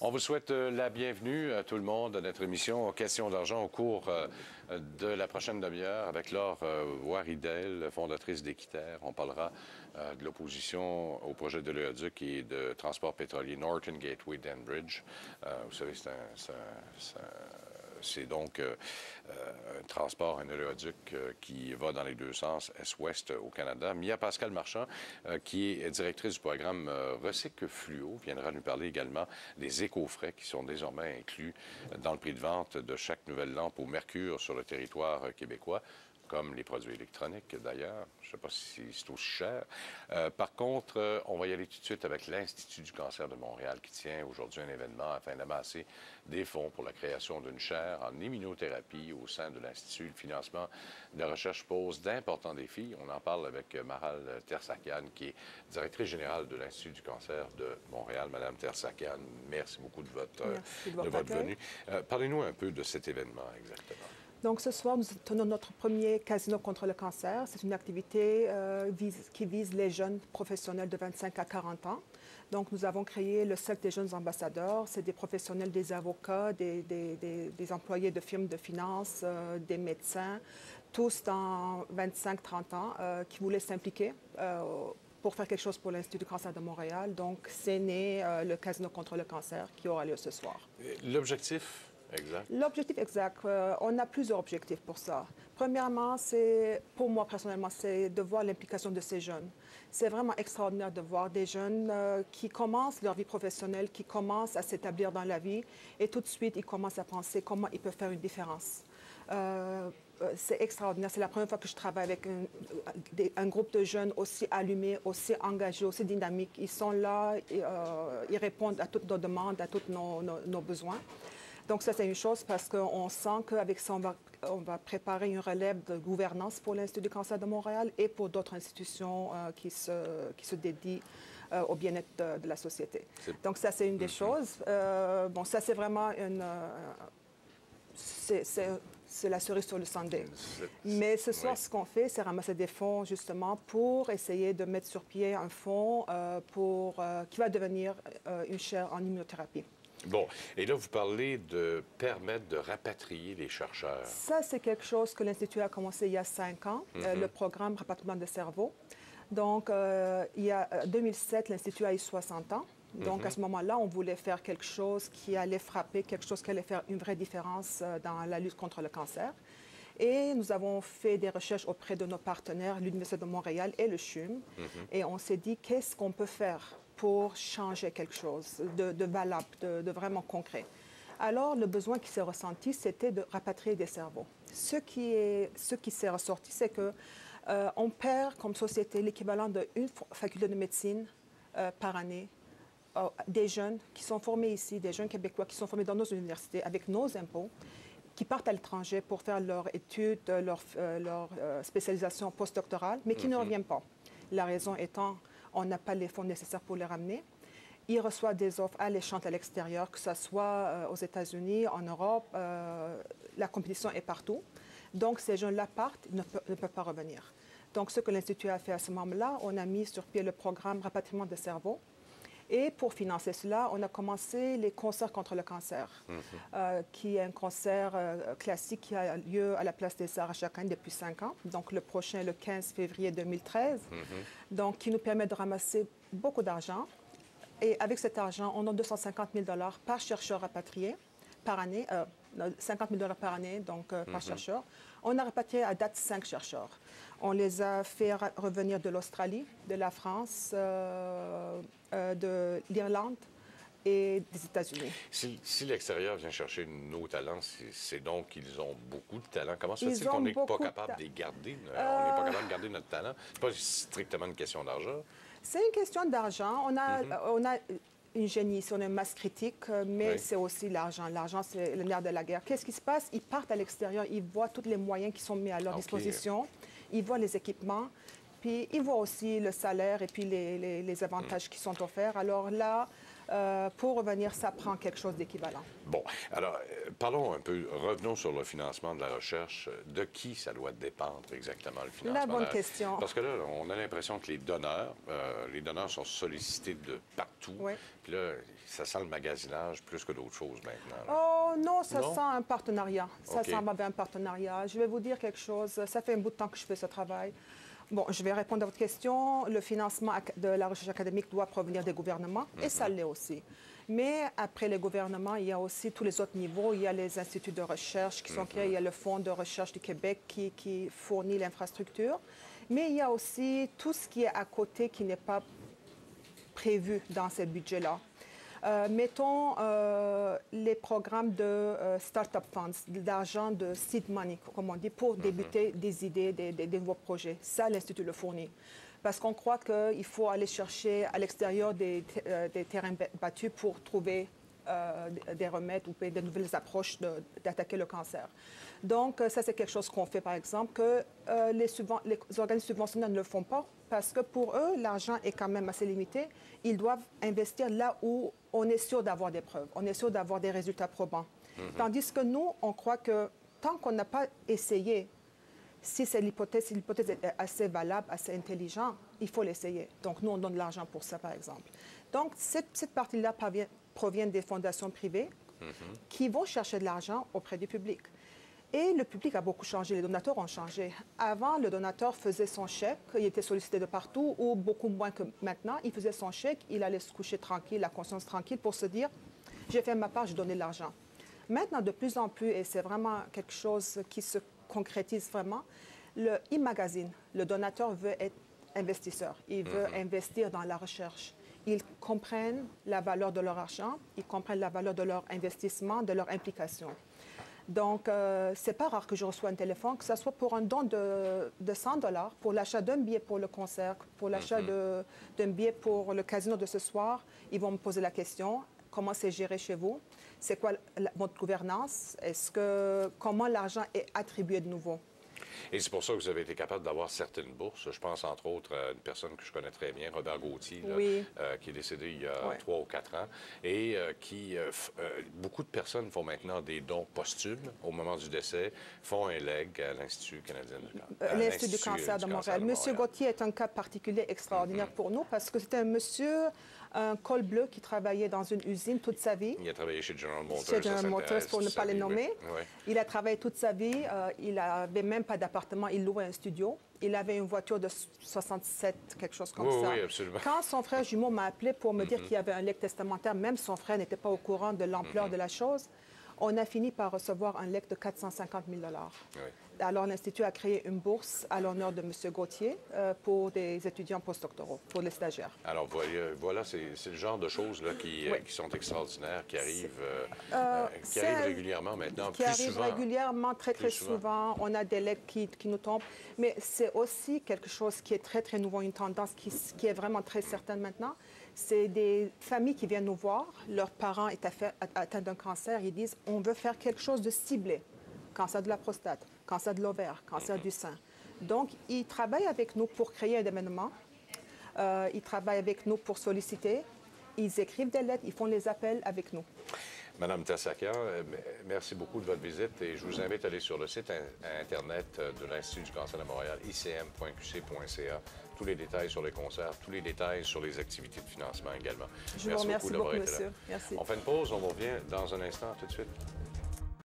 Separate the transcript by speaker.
Speaker 1: On vous souhaite la bienvenue à tout le monde à notre émission Questions d'argent au cours de la prochaine demi-heure avec Laure Waridel, fondatrice d'Équiterre. On parlera de l'opposition au projet de l'Oléoduc et de transport pétrolier Northern Gateway Danbridge. Vous savez, c'est donc un transport, un oléoduc qui va dans les deux sens, est-ouest au Canada. Mia Pascal Marchand, qui est directrice du programme Recycle Fluo, viendra nous parler également des éco-frais qui sont désormais inclus dans le prix de vente de chaque nouvelle lampe au mercure sur le territoire québécois, comme les produits électroniques d'ailleurs. Je ne sais pas si c'est aussi cher. Par contre, on va y aller tout de suite avec l'Institut du cancer de Montréal qui tient aujourd'hui un événement afin d'amasser des fonds pour la création d'une chaire en immunothérapie au sein de l'Institut. Le financement de la recherche pose d'importants défis. On en parle avec Maral Tersakian, qui est directrice générale de l'Institut du cancer de Montréal. Madame Tersakian, merci beaucoup de votre venue. Parlez-nous un peu de cet événement exactement.
Speaker 2: Donc, ce soir, nous tenons notre premier casino contre le cancer. C'est une activité qui vise les jeunes professionnels de 25 à 40 ans. Donc, nous avons créé le Cercle des jeunes ambassadeurs. C'est des professionnels, des avocats, des employés de firmes de finance, des médecins, tous dans 25-30 ans, qui voulaient s'impliquer pour faire quelque chose pour l'Institut du cancer de Montréal. Donc, c'est né le casino contre le cancer qui aura lieu ce soir.
Speaker 1: L'objectif exact?
Speaker 2: L'objectif exact, on a plusieurs objectifs pour ça. Premièrement, pour moi personnellement, c'est de voir l'implication de ces jeunes. C'est vraiment extraordinaire de voir des jeunes qui commencent leur vie professionnelle, qui commencent à s'établir dans la vie et tout de suite, ils commencent à penser comment ils peuvent faire une différence. C'est extraordinaire. C'est la première fois que je travaille avec un groupe de jeunes aussi allumés, aussi engagés, aussi dynamiques. Ils sont là, ils répondent à toutes nos demandes, à tous nos besoins. Donc ça, c'est une chose parce qu'on sent qu'avec ça, on va préparer une relève de gouvernance pour l'Institut du cancer de Montréal et pour d'autres institutions qui se dédient au bien-être de la société. Donc ça, c'est une des choses. Bon, ça, c'est vraiment c'est la cerise sur le sundae. Mais ce soir, ce qu'on fait, c'est ramasser des fonds, justement, pour essayer de mettre sur pied un fonds qui va devenir une chaire en immunothérapie.
Speaker 1: Bon, et là, vous parlez de permettre de rapatrier les chercheurs.
Speaker 2: Ça, c'est quelque chose que l'Institut a commencé il y a 5 ans, le programme rapatriement de cerveau. Donc, il y a 2007, l'Institut a eu 60 ans. Donc, à ce moment-là, on voulait faire quelque chose qui allait frapper, quelque chose qui allait faire une vraie différence dans la lutte contre le cancer. Et nous avons fait des recherches auprès de nos partenaires, l'Université de Montréal et le CHUM. Et on s'est dit, qu'est-ce qu'on peut faire pour changer quelque chose de valable, de vraiment concret. Alors, le besoin qui s'est ressenti, c'était de rapatrier des cerveaux. Ce qui s'est ressorti, c'est qu'on perd comme société l'équivalent d'une faculté de médecine par année. Des jeunes qui sont formés ici, des jeunes Québécois qui sont formés dans nos universités avec nos impôts, qui partent à l'étranger pour faire leurs études, leur spécialisation postdoctorale, mais qui ne reviennent pas. La raison étant, on n'a pas les fonds nécessaires pour les ramener. Ils reçoivent des offres alléchantes à l'extérieur, que ce soit aux États-Unis, en Europe. La compétition est partout. Donc, ces jeunes-là partent, ne peuvent pas revenir. Donc, ce que l'Institut a fait à ce moment-là, on a mis sur pied le programme Rapatriement de cerveau. Et pour financer cela, on a commencé les concerts contre le cancer, qui est un concert classique qui a lieu à la Place des Arts chaque année depuis 5 ans. Donc, le prochain, le 15 février 2013. Donc, qui nous permet de ramasser beaucoup d'argent. Et avec cet argent, on a 250 000 $ par chercheur rapatrié par année, 50 000 $ par année, donc par chercheur. On a rapatrié à date 5 chercheurs. On les a fait revenir de l'Australie, de la France, de l'Irlande et des États-Unis.
Speaker 1: Si l'extérieur vient chercher nos talents, c'est donc qu'ils ont beaucoup de talent. Comment se fait-il qu'on n'est pas capable de les garder? On n'est pas capable de garder notre talent? Ce n'est pas strictement une question d'argent.
Speaker 2: C'est une question d'argent. On a une génie, on a une masse critique, mais c'est aussi l'argent. L'argent, c'est le nerf de la guerre. Qu'est-ce qui se passe? Ils partent à l'extérieur, ils voient tous les moyens qui sont mis à leur disposition, ils voient les équipements, puis ils voient aussi le salaire et puis les avantages qui sont offerts. Alors là, pour revenir, ça prend quelque chose d'équivalent.
Speaker 1: Bon, alors, parlons un peu, revenons sur le financement de la recherche. De qui ça doit dépendre exactement, le financement?
Speaker 2: La bonne question.
Speaker 1: Parce que là, on a l'impression que les donneurs sont sollicités de partout.
Speaker 2: Oui.
Speaker 1: Puis là, ça sent le magasinage plus que d'autres choses maintenant. Là.
Speaker 2: Oh non, ça
Speaker 1: Non?
Speaker 2: sent un partenariat. Ça
Speaker 1: OK.
Speaker 2: semble un partenariat. Je vais vous dire quelque chose. Ça fait un bout de temps que je fais ce travail. Bon, je vais répondre à votre question. Le financement de la recherche académique doit provenir des gouvernements, et ça l'est aussi. Mais après les gouvernements, il y a aussi tous les autres niveaux. Il y a les instituts de recherche qui sont créés. Il y a le Fonds de recherche du Québec qui fournit l'infrastructure. Mais il y a aussi tout ce qui est à côté qui n'est pas prévu dans ces budgets-là. Mettons les programmes de Startup Funds, d'argent de seed money, comme on dit, pour débuter des idées, des nouveaux projets. Ça, l'Institut le fournit. Parce qu'on croit qu'il faut aller chercher à l'extérieur des terrains battus pour trouver des remèdes ou des nouvelles approches d'attaquer le cancer. Donc, ça, c'est quelque chose qu'on fait, par exemple, que les organismes subventionnés ne le font pas parce que pour eux, l'argent est quand même assez limité. Ils doivent investir là où on est sûr d'avoir des preuves, on est sûr d'avoir des résultats probants. Tandis que nous, on croit que tant qu'on n'a pas essayé, si l'hypothèse est assez valable, assez intelligente, il faut l'essayer. Donc, nous, on donne de l'argent pour ça, par exemple. Donc, cette partie-là provient des fondations privées qui vont chercher de l'argent auprès du public. Et le public a beaucoup changé, les donateurs ont changé. Avant, le donateur faisait son chèque, il était sollicité de partout, ou beaucoup moins que maintenant. Il faisait son chèque, il allait se coucher tranquille, la conscience tranquille, pour se dire « j'ai fait ma part, j'ai donné de l'argent ». Maintenant, de plus en plus, et c'est vraiment quelque chose qui se concrétise vraiment, le e-magazine, le donateur veut être investisseur, il veut investir dans la recherche. Ils comprennent la valeur de leur argent, ils comprennent la valeur de leur investissement, de leur implication. Donc, c'est pas rare que je reçois un téléphone, que ce soit pour un don de $100, pour l'achat d'un billet pour le concert, pour l'achat d'un billet pour le casino de ce soir. Ils vont me poser la question, comment c'est géré chez vous? C'est quoi votre gouvernance? Comment l'argent est attribué de nouveau?
Speaker 1: Et c'est pour ça que vous avez été capable d'avoir certaines bourses. Je pense entre autres à une personne que je connais très bien, Robert Gauthier, là, qui est décédé il y a 3 ou 4 ans, et beaucoup de personnes font maintenant des dons posthumes au moment du décès, font un leg à l'Institut canadien du cancer.
Speaker 2: L'Institut du cancer de Montréal. Monsieur Gauthier est un cas particulier extraordinaire pour nous parce que c'était un monsieur, un col bleu qui travaillait dans une usine toute sa vie.
Speaker 1: Il a travaillé chez General Motors.
Speaker 2: Chez General Motors, pour ne pas les nommer.
Speaker 1: Oui.
Speaker 2: Il a travaillé toute sa vie. Il n'avait même pas d'appartement. Il louait un studio. Il avait une voiture de 67, quelque chose comme ça.
Speaker 1: Oui, absolument.
Speaker 2: Quand son frère jumeau m'a appelé pour me dire qu'il y avait un legs testamentaire, même son frère n'était pas au courant de l'ampleur de la chose, on a fini par recevoir un legs de 450 000 $.
Speaker 1: Oui.
Speaker 2: Alors, l'Institut a créé une bourse à l'honneur de M. Gauthier pour des étudiants postdoctoraux, pour les stagiaires.
Speaker 1: Alors, voilà, c'est le genre de choses là, qui sont extraordinaires, qui arrivent, régulièrement maintenant,
Speaker 2: qui arrivent régulièrement, très souvent. On a des legs qui nous tombent. Mais c'est aussi quelque chose qui est très nouveau, une tendance qui est vraiment très certaine maintenant. C'est des familles qui viennent nous voir, leurs parents sont atteints d'un cancer, ils disent « on veut faire quelque chose de ciblé ». Cancer de la prostate, cancer de l'ovaire, cancer du sein. Donc, ils travaillent avec nous pour créer un événement. Ils travaillent avec nous pour solliciter. Ils écrivent des lettres, ils font les appels avec nous.
Speaker 1: Madame Tassakian, merci beaucoup de votre visite et je vous invite à aller sur le site Internet de l'Institut du cancer de Montréal, icm.qc.ca. Tous les détails sur les concerts, tous les détails sur les activités de financement également.
Speaker 2: Je vous remercie beaucoup, monsieur. Merci.
Speaker 1: On fait une pause, on revient dans un instant, tout de suite.